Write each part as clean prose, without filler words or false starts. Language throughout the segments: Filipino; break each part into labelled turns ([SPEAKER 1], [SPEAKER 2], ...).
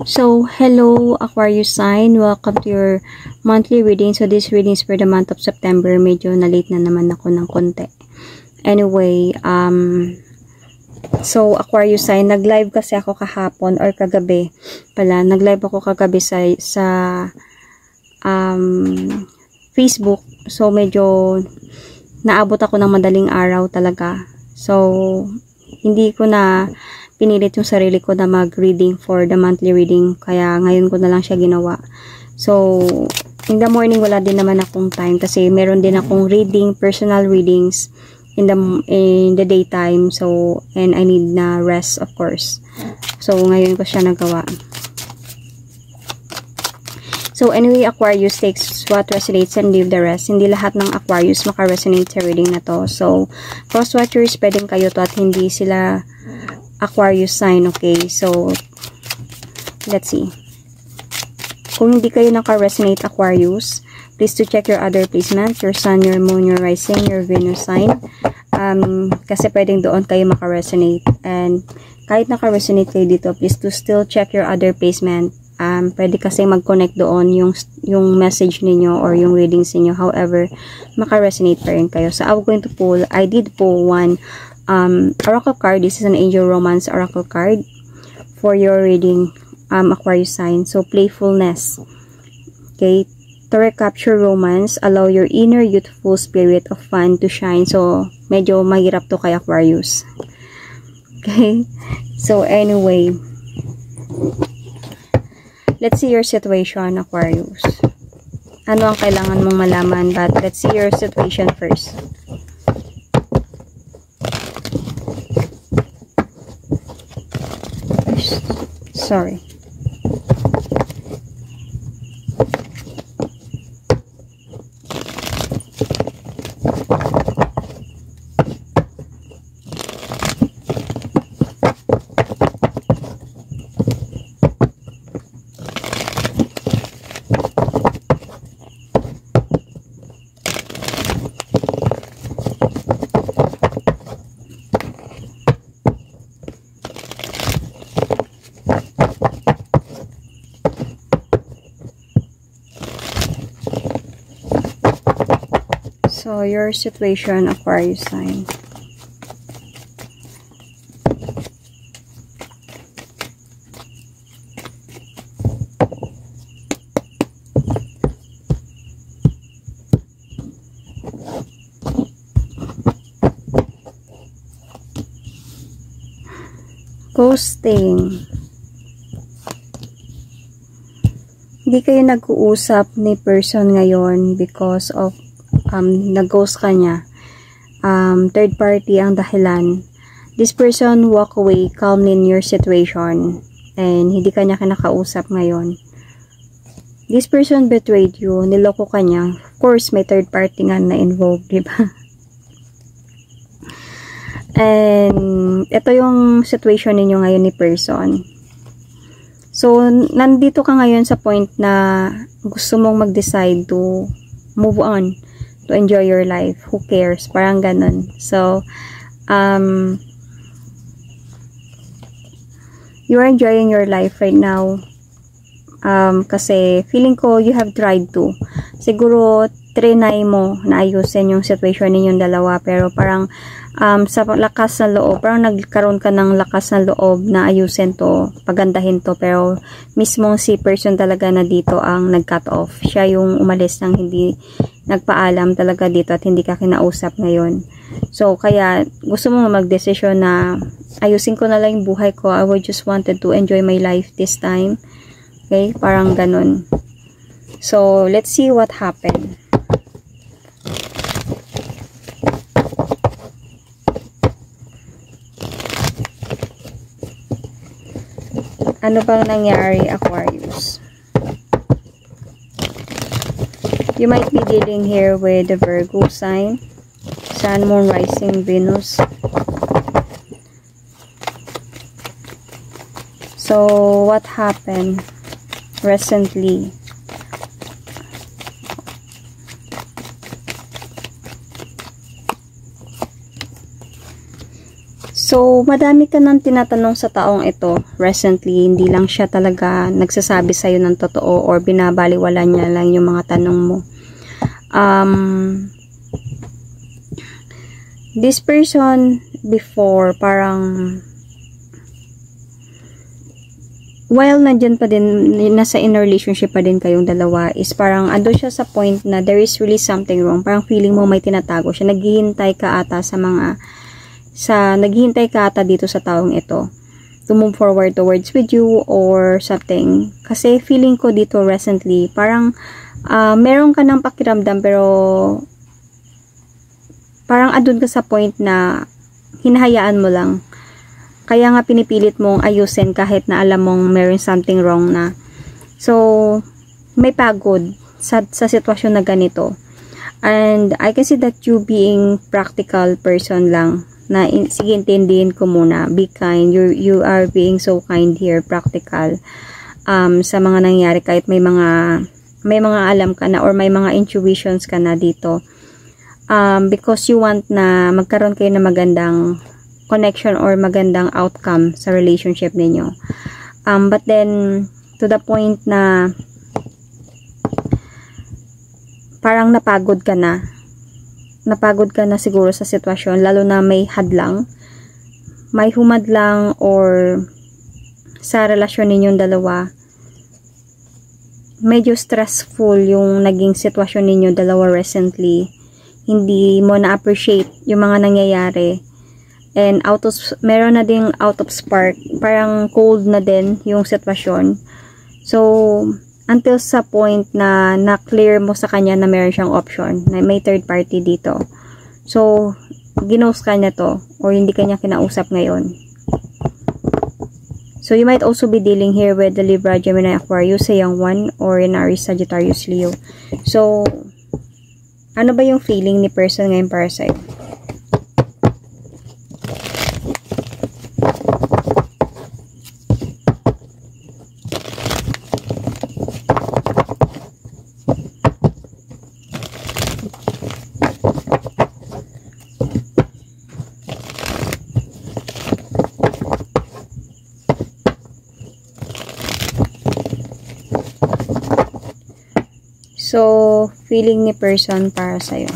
[SPEAKER 1] So, hello Aquarius sign. Welcome to your monthly reading. So, this reading is for the month of September. Medyo na-late na naman ako ng konti. Anyway, so Aquarius sign, nag-live kasi ako kahapon or kagabi pala. Nag-live ako kagabi sa Facebook. So, medyo naabot ako ng madaling araw talaga. So, hindi ko na pinilit yung sarili ko na mag-reading for the monthly reading. Kaya ngayon ko na lang siya ginawa. So, in the morning wala din naman akong time kasi meron din akong reading, personal readings in the daytime. So, and I need na rest of course. So, ngayon ko siya nagawa. So, anyway, Aquarius takes what resonates and leave the rest. Hindi lahat ng Aquarius maka-resonate sa reading na to. So, cross-watchers, pwedeng kayo to at hindi sila Aquarius sign, okay? So, let's see. Kung hindi kayo naka-resonate Aquarius, please to check your other placement, your sun, your moon, your rising, your Venus sign. Kasi pwedeng doon kayo maka-resonate. And kahit naka-resonate kayo dito, please to still check your other placement. Pwede kasi mag-connect doon yung message ninyo or yung readings ninyo. However, maka-resonate pa rin kayo. So, I'm going to pull, I did pull one oracle card. This is an angel romance oracle card for your reading, Aquarius sign. So, playfulness. Okay. To recapture romance, allow your inner youthful spirit of fun to shine. So, medyo mahirap to kay Aquarius. Okay. So, anyway, let's see your situation, Aquarius. Ano ang kailangan mong malaman? But let's see your situation first. Sorry. So, your situation, Aquarius sign. Ghosting. Hindi kayo nag-uusap ni person ngayon because of nag-ghost ka niya. Third party ang dahilan. This person walk away calmly in your situation and hindi ka niya kinakausap ngayon. This person betrayed you. Niloko ka niya. Of course, may third party nga na involved, diba? And ito yung situation ninyo ngayon ni person. So, nandito ka ngayon sa point na gusto mong mag-decide to move on, to enjoy your life. Who cares? Parang ganun. So, you are enjoying your life right now. Kasi feeling ko you have tried to. Siguro, trinay mo na ayusin yung situation ninyong dalawa. Pero parang sa lakas ng loob, parang nagkaroon ka ng lakas ng loob na ayusin to, pagandahin to. Pero mismong si person talaga na dito ang nag-cut off. Siya yung umalis ng hindi nagpaalam talaga dito at hindi ka kinausap ngayon. So, kaya gusto mo mag-desisyon na ayusin ko na lang yung buhay ko. I would just wanted to enjoy my life this time. Okay? Parang ganun. So, let's see what happened. Ano bang nangyari, Aquarius? You might be dealing here with the Virgo sign, Sun, Moon, Rising, Venus. So, what happened recently? So, madami ka nang tinatanong sa taong ito recently, hindi lang siya talaga nagsasabi sa'yo ng totoo or binabaliwala niya lang yung mga tanong mo. This person before, parang while nandyan pa din, nasa in a relationship pa din kayong dalawa, is parang ando siya sa point na there is really something wrong. Parang feeling mo may tinatago siya. Naghihintay ka ata naghihintay ka ata dito sa taong ito to move forward towards with you or something. Kasi feeling ko dito recently, parang meron ka ng pakiramdam pero parang andun ka sa point na hinahayaan mo lang. Kaya nga pinipilit mong ayusin kahit na alam mong meron something wrong na. So, may pagod sa sitwasyon na ganito. And I can see that you being practical person lang. Na sige, intindihin ko muna. Be kind. You are being so kind here, practical. Sa mga nangyari, kahit may mga alam ka na or may mga intuitions ka na dito. Because you want na magkaroon kayo ng magandang connection or magandang outcome sa relationship ninyo. But then, to the point na parang napagod ka na siguro sa sitwasyon, lalo na may humadlang or sa relasyon ninyong dalawa, medyo stressful yung naging sitwasyon ninyo dalawa recently. Hindi mo na-appreciate yung mga nangyayari. And meron na ding out of spark. Parang cold na din yung sitwasyon. So, until sa point na na-clear mo sa kanya na meron siyang option, na may third party dito. So, ginost ka niya to, or hindi ka niya kinausap ngayon. So, you might also be dealing here with the Libra, Gemini, Aquarius, sa Young One, or in Aries, Sagittarius, Leo. So, ano ba yung feeling ni person ngayon para sa'yo? So, feeling ni person para sa'yo.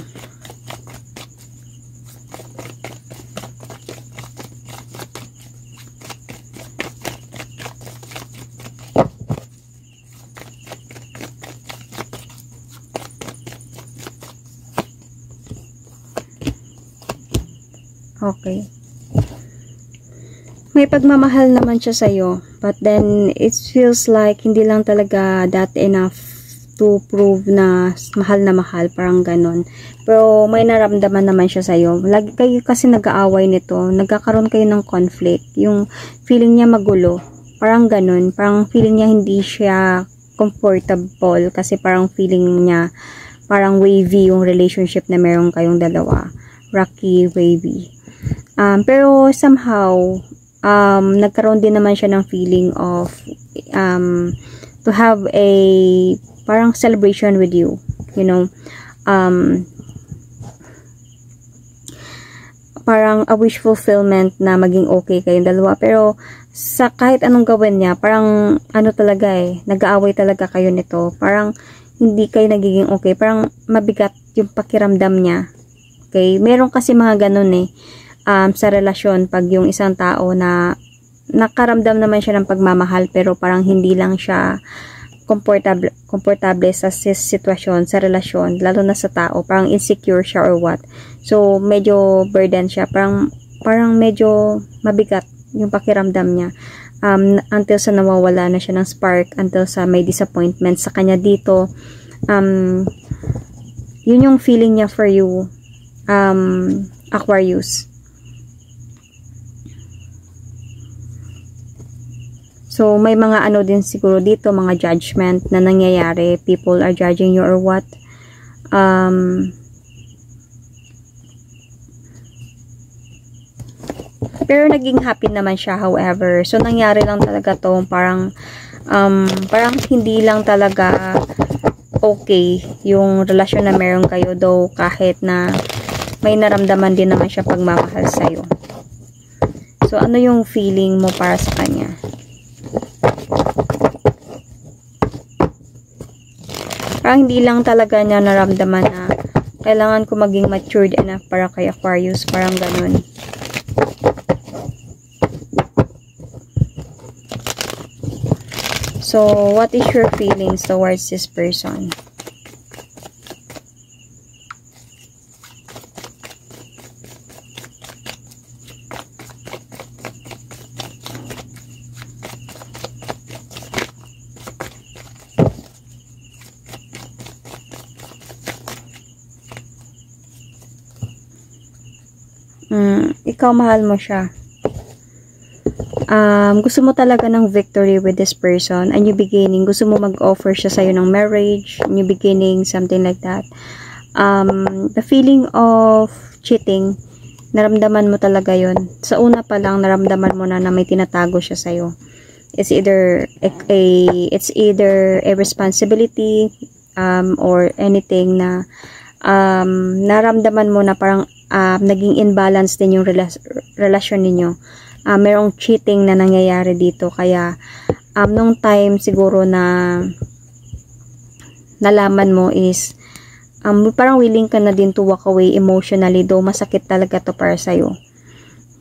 [SPEAKER 1] Okay. May pagmamahal naman siya sa'yo, but then it feels like hindi lang talaga that enough to prove na mahal, parang ganon. Pero may naramdaman naman siya sa'yo. Lagi kayo kasi nag-aaway nito, nagkakaroon kayo ng conflict. Yung feeling niya magulo, parang ganon. Parang feeling niya hindi siya comfortable kasi parang feeling niya parang wavy yung relationship na meron kayong dalawa. Rocky, wavy. Pero somehow, nagkaroon din naman siya ng feeling of to have a parang celebration with you, you know, parang a wish fulfillment na maging okay kayong dalawa. Pero sa kahit anong gawin niya, parang ano talaga nag-aaway talaga kayo nito. Parang hindi kayo nagiging okay, parang mabigat yung pakiramdam niya. Okay, meron kasi mga ganun sa relasyon, pag yung isang tao na nakaramdam naman siya ng pagmamahal pero parang hindi lang siya komportable sa sitwasyon, sa relasyon, lalo na sa tao, parang insecure siya or what. So, medyo burden siya, parang medyo mabigat yung pakiramdam niya, until sa nawawala na siya ng spark, until sa may disappointment sa kanya dito. Yun yung feeling niya for you, Aquarius. So, may mga ano din siguro dito, mga judgment na nangyayari. People are judging you or what. Pero naging happy naman siya, however. So, nangyari lang talaga to, parang hindi lang talaga okay yung relasyon na meron kayo, though kahit na may naramdaman din naman siya pagmamahal sa'yo. So, ano yung feeling mo para sa kanya? Parang hindi lang talaga niya naramdaman na kailangan ko maging matured enough para kay Aquarius. Parang ganun. So, what is your feelings towards this person? Ikaw, mahal mo siya. Gusto mo talaga ng victory with this person, a new beginning. Gusto mo mag-offer siya sa'yo ng marriage, new beginning, something like that. The feeling of cheating, naramdaman mo talaga yon. Sa una pa lang, naramdaman mo na may tinatago siya sa'yo. It's either a responsibility or anything na naramdaman mo na parang naging imbalance din yung relasyon ninyo. Merong cheating na nangyayari dito. Kaya, nung time siguro na nalaman mo is, parang willing ka na din to walk away emotionally, though masakit talaga to para sa'yo.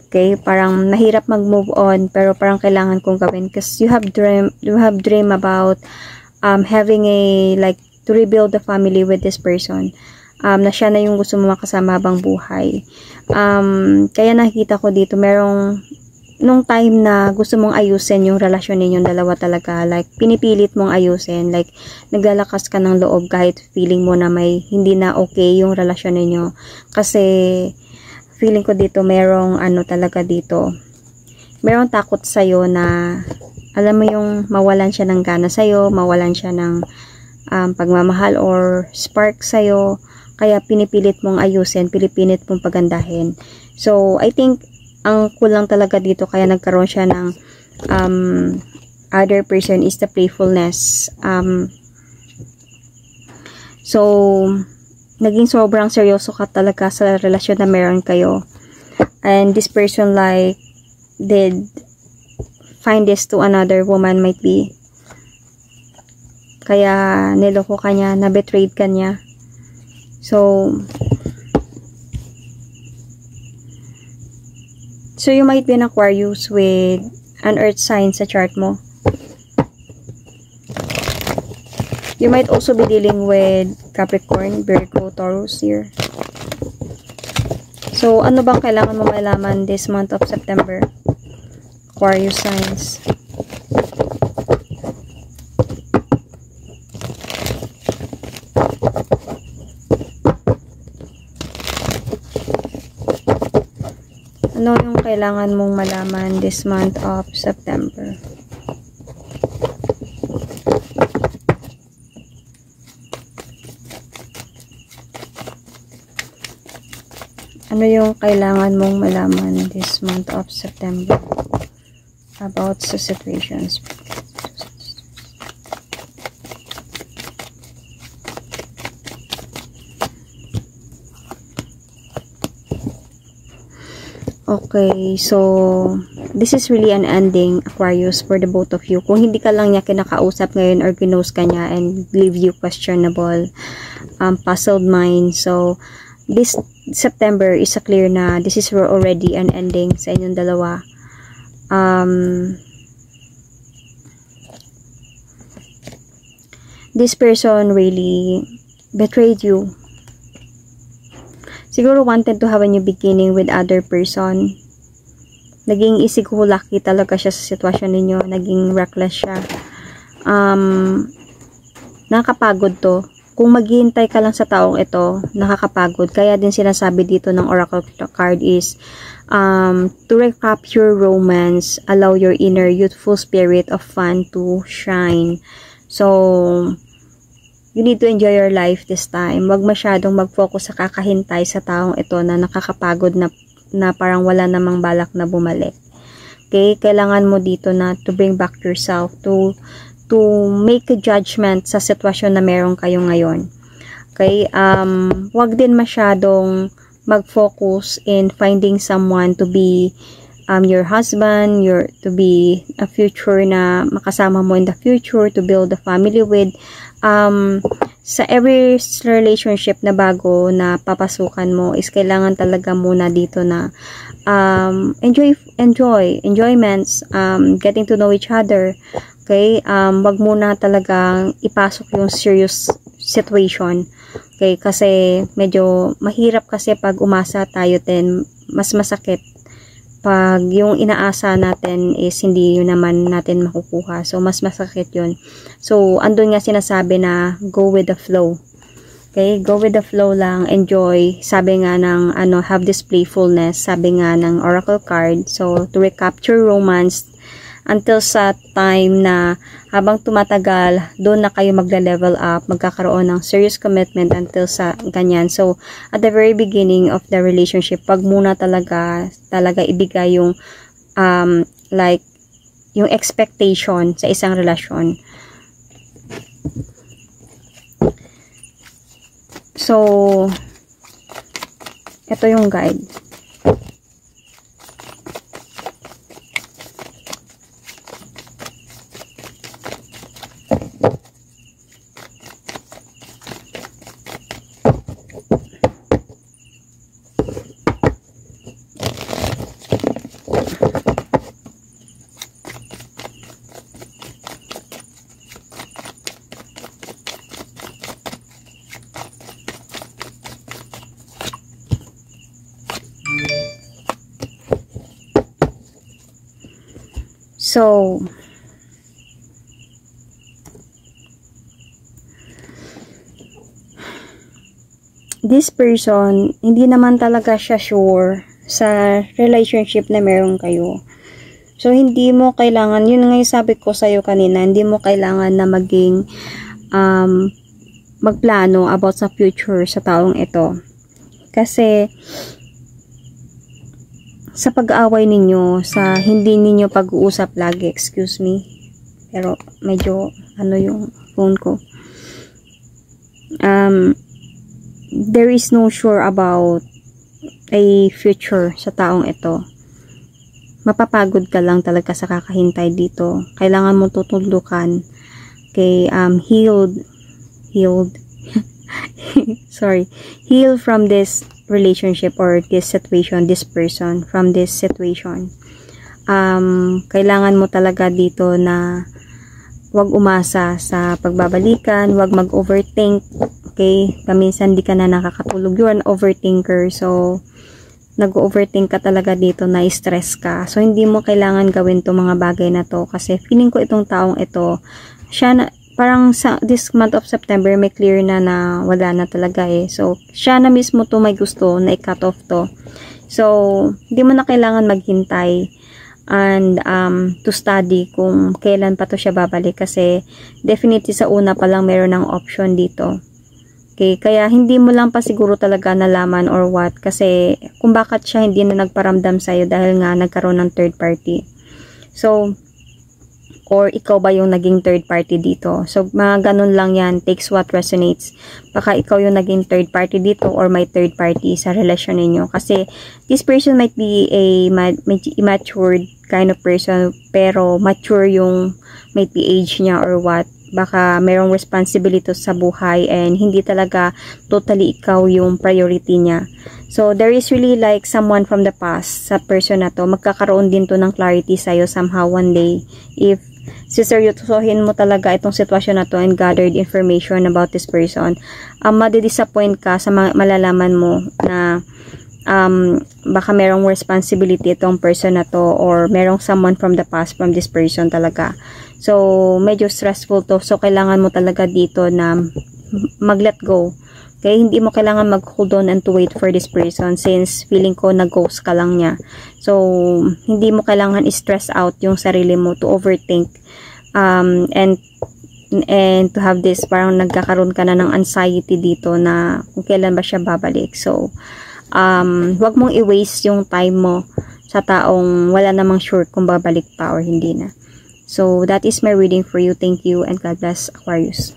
[SPEAKER 1] Okay? Parang nahirap mag-move on, pero parang kailangan kong gawin. Because you have dream about having to rebuild the family with this person. Na siya na yung gusto mo makasama habang buhay. Kaya nakita ko dito, merong nung time na gusto mong ayusin yung relasyon ninyong dalawa talaga, like pinipilit mong ayusin, like naglalakas ka ng loob kahit feeling mo na may hindi na okay yung relasyon ninyo. Kasi feeling ko dito merong talaga dito, merong takot sa'yo na alam mo yung mawalan siya ng gana sa'yo, mawalan siya ng pagmamahal or spark sa'yo. Kaya pinipilit mong ayusin, pinipilit mong pagandahin. So, I think, ang kulang talaga dito, kaya nagkaroon siya ng other person is the playfulness. So, naging sobrang seryoso ka talaga sa relasyon na meron kayo. And this person did find this to another woman might be. Kaya niloko ka niya, na-betrayed ka niya. So you might be an Aquarius with an earth sign sa chart mo. You might also be dealing with Capricorn, Virgo, Taurus here. So, ano bang kailangan mo malaman this month of September? Aquarius signs. Ano yung kailangan mong malaman this month of September? Ano yung kailangan mong malaman this month of September about the situations? Okay, so this is really an ending, Aquarius, for the both of you. Kung hindi ka lang niya kinakausap ngayon or ginose ka niya and leave you questionable, puzzled mind. So, this September is a clear na this is already an ending sa inyong dalawa. This person really betrayed you. Siguro wanted to have a new beginning with other person. Naging isigulaki talaga siya sa sitwasyon ninyo. Naging reckless siya. Nakakapagod to. Kung maghihintay ka lang sa taong ito, nakakapagod. Kaya din sinasabi dito ng Oracle card is, to recap your romance, allow your inner youthful spirit of fun to shine. So, you need to enjoy your life this time. Huwag masyadong mag-focus sa kakahintay sa taong ito na nakakapagod na parang wala namang balak na bumalik. Okay? Kailangan mo dito na to bring back yourself, to make a judgment sa sitwasyon na meron kayo ngayon. Okay? Huwag din masyadong mag-focus in finding someone to be your husband, to be a future na makasama mo in the future, to build a family with. Sa every relationship na bago na papasukan mo is kailangan talaga muna dito na enjoyments, getting to know each other. Okay, wag muna talagang ipasok yung serious situation. Okay, kasi medyo mahirap kasi pag umasa tayo din, mas masakit pag yung inaasa natin is hindi yun naman natin makukuha. So, mas masakit yun. So, andun nga sinasabi na go with the flow. Okay? Go with the flow lang. Enjoy. Sabi nga ng, have this playfulness. Sabi nga ng oracle card. So, to recapture romance until sa time na habang tumatagal, doon na kayo magla-level up, magkakaroon ng serious commitment until sa ganyan. So, at the very beginning of the relationship, pag muna talaga ibigay yung, like, yung expectation sa isang relasyon. So, ito yung guide. So, this person, hindi naman talaga siya sure sa relationship na meron kayo. So, hindi mo kailangan, yun nga yung sabi ko sa'yo kanina, hindi mo kailangan na maging magplano about sa future sa taong ito. Kasi, sa pag-aaway ninyo, sa hindi ninyo pag-uusap lagi, excuse me, pero medyo, yung phone ko. There is no sure about a future sa taong ito. Mapapagod ka lang talaga sa kakahintay dito. Kailangan mo tutulukan kay healed sorry, heal from this relationship or this situation, this person, from this situation. Kailangan mo talaga dito na wag umasa sa pagbabalikan, wag mag-overthink, okay? Paminsan di ka na nakakatulog, you're an overthinker, so nag-overthink ka talaga dito, na stress ka. So, hindi mo kailangan gawin to mga bagay na to, kasi feeling ko itong taong ito, siya na, parang sa this month of September, may clear na wala na talaga eh. So, siya na mismo to may gusto na i-cut off to. So, hindi mo na kailangan maghintay and to study kung kailan pa to siya babalik, kasi definitely sa una pa lang meron ng option dito. Okay, kaya hindi mo lang pa siguro talaga nalaman or what, kasi kung bakit siya hindi na nagparamdam sa'yo dahil nga nagkaroon ng third party. So, or ikaw ba yung naging third party dito? So, mga ganun lang yan. Takes what resonates. Baka ikaw yung naging third party dito or may third party sa relasyon ninyo. Kasi, this person might be a immature kind of person, pero mature yung might be age niya or what. Baka mayroong responsibility sa buhay and hindi talaga totally ikaw yung priority niya. So, there is really like someone from the past sa person na to. Magkakaroon din to ng clarity sa'yo somehow one day. If siseryosohin mo talaga itong sitwasyon na to and gathered information about this person, madidisappoint ka sa malalaman mo na baka merong responsibility itong person na to or merong someone from the past from this person talaga. So, medyo stressful to. So, kailangan mo talaga dito na mag-let go. Okay? Hindi mo kailangan mag-hold on and to wait for this person since feeling ko nag-ghost ka lang niya. So, hindi mo kailangan i-stress out yung sarili mo to overthink and to have this, parang nagkakaroon ka na ng anxiety dito na kung kailan ba siya babalik. So, wag mong i-waste yung time mo sa taong wala namang sure kung babalik pa or hindi na. So, that is my reading for you. Thank you and God bless, Aquarius.